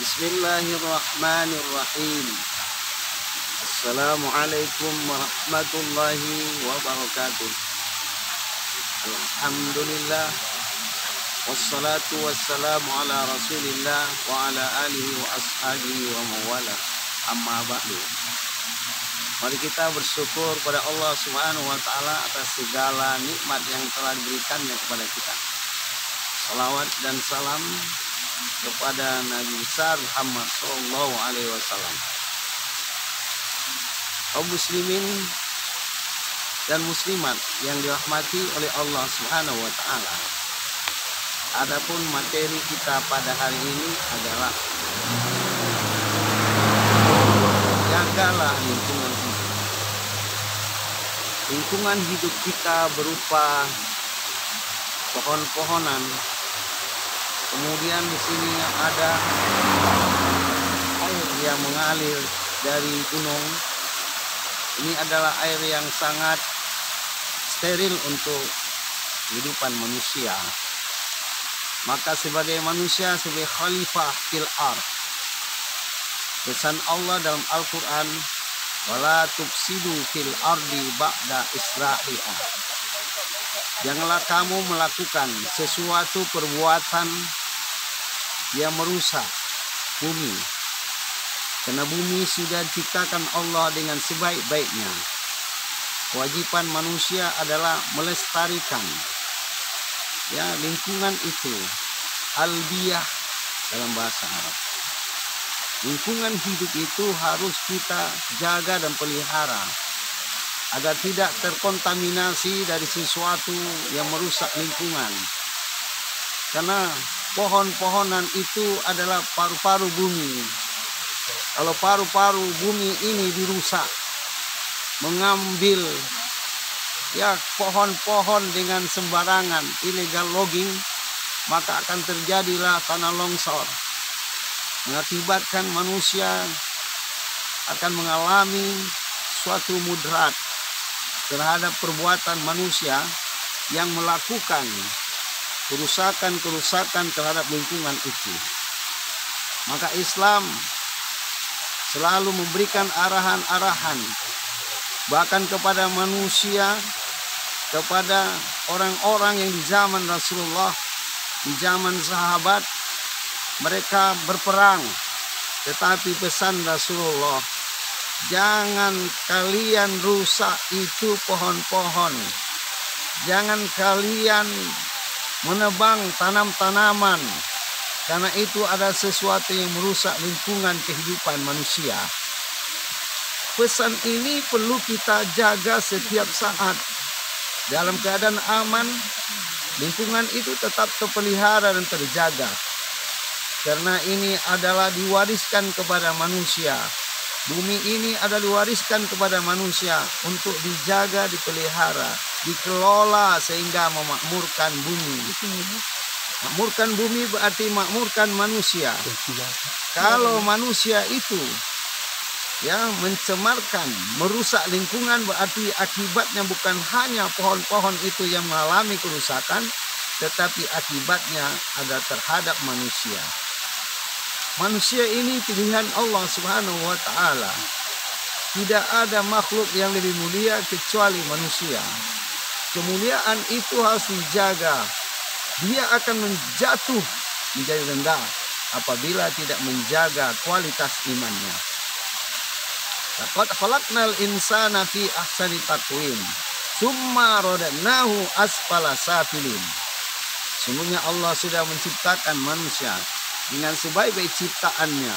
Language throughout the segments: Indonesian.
Bismillahirrahmanirrahim. Assalamualaikum warahmatullahi wabarakatuh. Alhamdulillah, wassalatu wassalamu ala rasulillah wa ala alihi wa ashabihi wa mawala. Amma ba'du. Mari kita bersyukur pada Allah Subhanahu wa taala atas segala nikmat yang telah diberikannya kepada kita. Salawat dan salam kepada Nabi besar Muhammad sallallahu alaihi wasallam. Kaum muslimin dan muslimat yang dirahmati oleh Allah Subhanahu wa taala. Adapun materi kita pada hari ini adalah jagalah lingkungan hidup. Lingkungan hidup kita berupa pohon-pohonan. Kemudian di sini ada air yang mengalir dari gunung. Ini adalah air yang sangat steril untuk kehidupan manusia. Maka sebagai manusia, sebagai khalifah fil ardh, pesan Allah dalam Al-Quran, wala tufsidu fil ardi ba'da islahiha. Janganlah kamu melakukan sesuatu perbuatan yang merusak bumi, karena bumi sudah diciptakan Allah dengan sebaik-baiknya. Kewajiban manusia adalah melestarikan lingkungan itu, albiyah dalam bahasa Arab. Lingkungan hidup itu harus kita jaga dan pelihara agar tidak terkontaminasi dari sesuatu yang merusak lingkungan. Karena pohon-pohonan itu adalah paru-paru bumi. Kalau paru-paru bumi ini dirusak, mengambil pohon-pohon dengan sembarangan, illegal logging, maka akan terjadilah tanah longsor, mengakibatkan manusia akan mengalami suatu mudarat terhadap perbuatan manusia yang melakukan kerusakan terhadap lingkungan itu. Maka Islam selalu memberikan arahan-arahan bahkan kepada manusia, kepada orang-orang yang di zaman Rasulullah, di zaman sahabat, mereka berperang. Tetapi pesan Rasulullah, jangan kalian rusak itu pohon-pohon. Jangan kalian menebang tanam-tanaman, karena itu ada sesuatu yang merusak lingkungan kehidupan manusia. Pesan ini perlu kita jaga setiap saat. Dalam keadaan aman, lingkungan itu tetap terpelihara dan terjaga. Karena ini adalah diwariskan kepada manusia. Bumi ini adalah diwariskan kepada manusia untuk dijaga, dipelihara, dikelola sehingga memakmurkan bumi. Makmurkan bumi berarti makmurkan manusia. Kalau manusia itu mencemarkan, merusak lingkungan, berarti akibatnya bukan hanya pohon-pohon itu yang mengalami kerusakan, tetapi akibatnya ada terhadap manusia. Manusia ini pilihan Allah Subhanahu wa taala. Tidak ada makhluk yang lebih mulia kecuali manusia. Kemuliaan itu harus dijaga. Dia akan menjatuh menjadi rendah apabila tidak menjaga kualitas imannya. Laqad khalaqnal insana fi ahsani taqwim, tsumma radadnahu asfala safilin. Sungguhnya Allah sudah menciptakan manusia dengan sebaik-baik ciptaannya.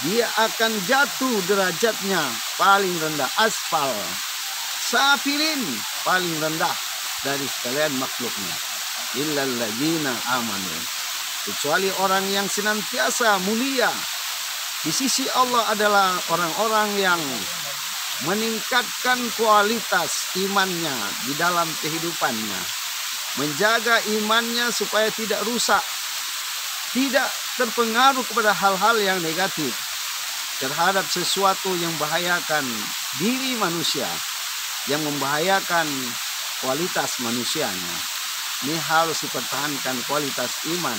Dia akan jatuh derajatnya paling rendah, asfal safilin, paling rendah dari sekalian makhluknya. Illal ladzina amanu, kecuali orang yang senantiasa mulia di sisi Allah adalah orang-orang yang meningkatkan kualitas imannya di dalam kehidupannya, menjaga imannya supaya tidak rusak, tidak terpengaruh kepada hal-hal yang negatif, terhadap sesuatu yang membahayakan diri manusia, yang membahayakan kualitas manusianya. Ini harus dipertahankan kualitas iman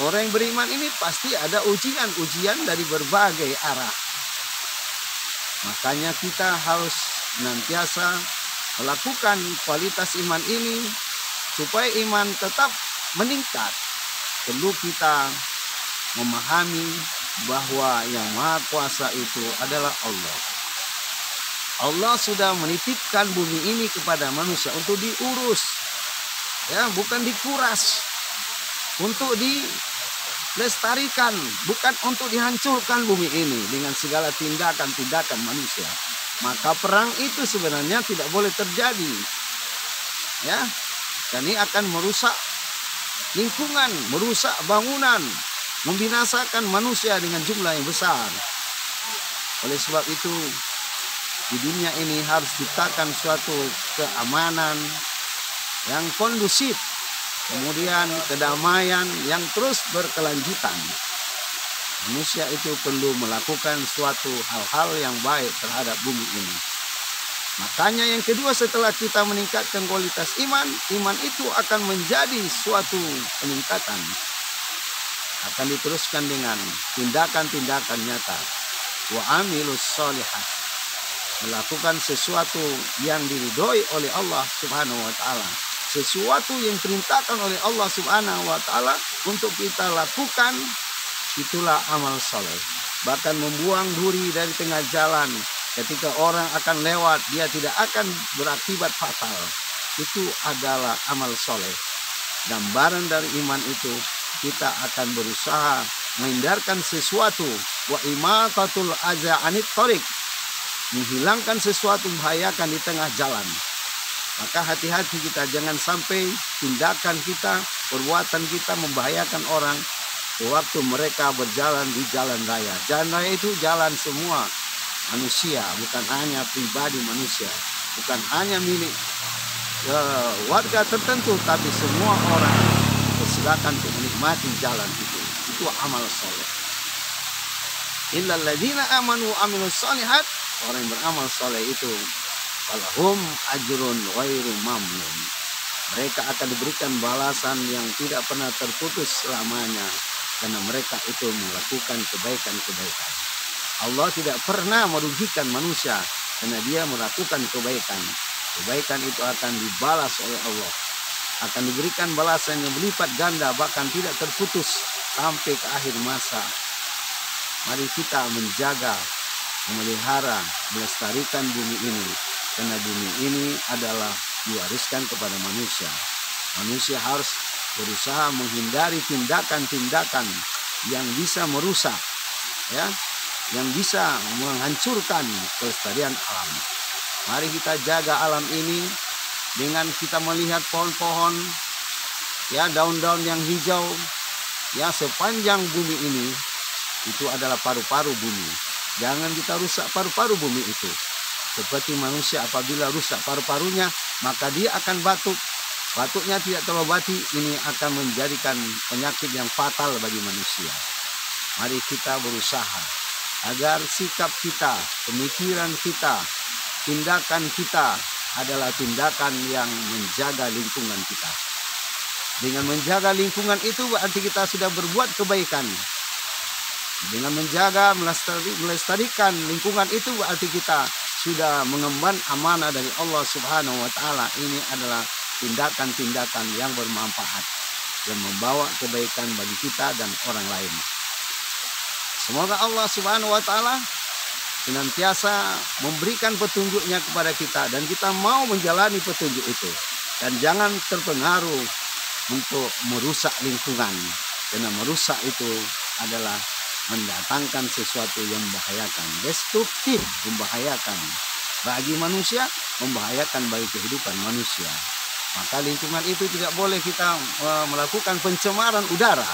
Orang yang beriman ini pasti ada ujian dari berbagai arah. Makanya kita harus senantiasa melakukan kualitas iman ini supaya iman tetap meningkat. Perlu kita memahami bahwa yang Maha Kuasa itu adalah Allah. Allah sudah menitipkan bumi ini kepada manusia untuk diurus, ya, bukan dikuras, untuk dilestarikan, bukan untuk dihancurkan bumi ini dengan segala tindakan-tindakan manusia. Maka perang itu sebenarnya tidak boleh terjadi, ya, dan ini akan merusak lingkungan, merusak bangunan, membinasakan manusia dengan jumlah yang besar. Oleh sebab itu, di dunia ini harus diciptakan suatu keamanan yang kondusif, kemudian kedamaian yang terus berkelanjutan. Manusia itu perlu melakukan suatu hal-hal yang baik terhadap bumi ini. Makanya yang kedua, setelah kita meningkatkan kualitas iman, iman itu akan menjadi suatu peningkatan. Akan diteruskan dengan tindakan-tindakan nyata. Wa amilus sholihat. Melakukan sesuatu yang diridhoi oleh Allah Subhanahu wa taala. Sesuatu yang diperintahkan oleh Allah Subhanahu wa taala untuk kita lakukan, itulah amal soleh. Bahkan membuang duri dari tengah jalan ketika orang akan lewat, dia tidak akan berakibat fatal. Itu adalah amal soleh. Gambaran dari iman itu, kita akan berusaha menghindarkan sesuatu, wa imatatul adza anit thariq, menghilangkan sesuatu membahayakan di tengah jalan. Maka hati-hati kita, jangan sampai tindakan kita, perbuatan kita membahayakan orang waktu mereka berjalan di jalan raya. Jalan raya itu jalan semua manusia, bukan hanya pribadi manusia, bukan hanya milik warga tertentu, tapi semua orang silakan untuk menikmati jalan itu. Itu amal soleh. Illal ladzina amanu wa amilus sholihat, orang yang beramal soleh itu walahum ajrun ghairu mamnun. Mereka akan diberikan balasan yang tidak pernah terputus selamanya, karena mereka itu melakukan kebaikan-kebaikan. Allah tidak pernah merugikan manusia karena dia melakukan kebaikan. Kebaikan itu akan dibalas oleh Allah, akan diberikan balasan yang berlipat ganda, bahkan tidak terputus sampai ke akhir masa. Mari kita menjaga, memelihara, melestarikan bumi ini, karena bumi ini adalah diwariskan kepada manusia. Manusia harus berusaha menghindari tindakan-tindakan yang bisa merusak, ya, yang bisa menghancurkan kelestarian alam. Mari kita jaga alam ini dengan kita melihat pohon-pohon, ya, daun-daun yang hijau, ya, sepanjang bumi ini. Itu adalah paru-paru bumi. Jangan kita rusak paru-paru bumi itu. Seperti manusia, apabila rusak paru-parunya, maka dia akan batuk. Batuknya tidak terobati, ini akan menjadikan penyakit yang fatal bagi manusia. Mari kita berusaha agar sikap kita, pemikiran kita, tindakan kita adalah tindakan yang menjaga lingkungan kita. Dengan menjaga lingkungan itu berarti kita sudah berbuat kebaikan. Dengan menjaga, melestarikan lingkungan itu berarti kita sudah mengemban amanah dari Allah Subhanahu wa taala. Ini adalah tindakan-tindakan yang bermanfaat, yang membawa kebaikan bagi kita dan orang lain. Semoga Allah Subhanahu wa taala senantiasa memberikan petunjuknya kepada kita, dan kita mau menjalani petunjuk itu, dan jangan terpengaruh untuk merusak lingkungan, karena merusak itu adalah mendatangkan sesuatu yang membahayakan, destruktif, membahayakan bagi manusia, membahayakan bagi kehidupan manusia. Maka lingkungan itu tidak boleh kita melakukan pencemaran udara.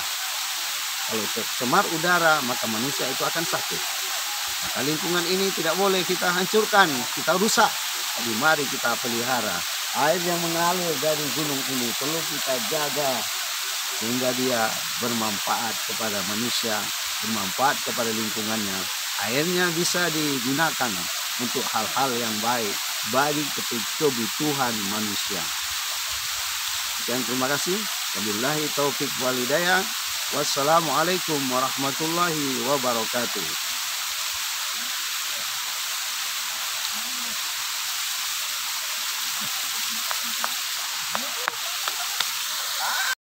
Kalau tercemar udara, maka manusia itu akan sakit. Maka lingkungan ini tidak boleh kita hancurkan, kita rusak. Jadi mari kita pelihara. Air yang mengalir dari gunung ini perlu kita jaga sehingga dia bermanfaat kepada manusia, bermanfaat kepada lingkungannya. Airnya bisa digunakan untuk hal-hal yang baik bagi kebutuhan manusia. Sekian, terima kasih. Wabillahi taufik wal hidayah. Wassalamualaikum warahmatullahi wabarakatuh.